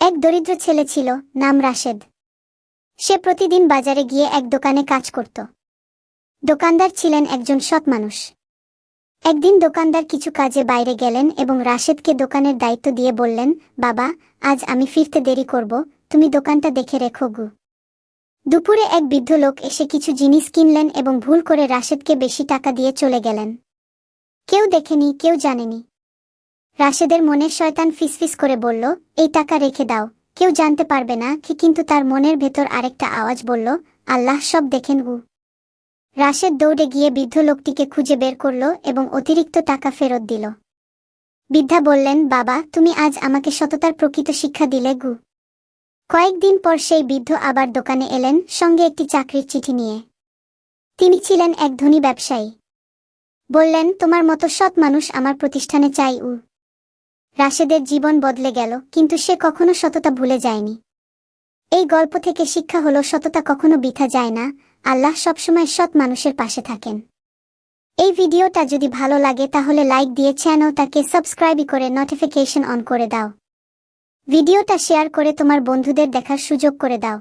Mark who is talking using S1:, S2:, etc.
S1: এক দরিদ্র ছেলে ছিল, নাম রাশেদ। সে প্রতিদিন বাজারে গিয়ে এক দোকানে কাজ করত। দোকানদার ছিলেন একজন সৎ মানুষ। একদিন দোকানদার কিছু কাজে বাইরে গেলেন এবং রাশেদকে দোকানের দায়িত্ব দিয়ে বললেন, বাবা, আজ আমি ফিরতে দেরি করব, তুমি দোকানটা দেখে রেখো গু। দুপুরে এক বৃদ্ধ লোক এসে কিছু জিনিস কিনলেন এবং ভুল করে রাশেদকে বেশি টাকা দিয়ে চলে গেলেন। কেউ দেখেনি, কেউ জানেনি। রাশেদের মনে শয়তান ফিসফিস করে বলল, এই টাকা রেখে দাও, কেউ জানতে পারবে না কি। কিন্তু তার মনের ভেতর আরেকটা আওয়াজ বলল, আল্লাহ সব দেখেন গু। রাশেদ দৌড়ে গিয়ে বৃদ্ধ লোকটিকে খুঁজে বের করল এবং অতিরিক্ত টাকা ফেরত দিল। বৃদ্ধা বললেন, বাবা, তুমি আজ আমাকে সততার প্রকৃত শিক্ষা দিলে গু। কয়েকদিন পর সেই বৃদ্ধ আবার দোকানে এলেন, সঙ্গে একটি চাকরির চিঠি নিয়ে। তিনি ছিলেন এক ধনী ব্যবসায়ী। বললেন, তোমার মতো সৎ মানুষ আমার প্রতিষ্ঠানে চাই। রাশেদের জীবন বদলে গেল, কিন্তু সে কখনো সততা ভুলে যায়নি। এই গল্প থেকে শিক্ষা হলো, সততা কখনো বৃথা যায় না, আল্লাহ সবসময় সৎ মানুষের পাশে থাকেন। এই ভিডিওটা যদি ভালো লাগে তাহলে লাইক দিয়ে চ্যানেলটাকে সাবস্ক্রাইব করে নোটিফিকেশন অন করে দাও। ভিডিওটা শেয়ার করে তোমার বন্ধুদের দেখার সুযোগ করে দাও।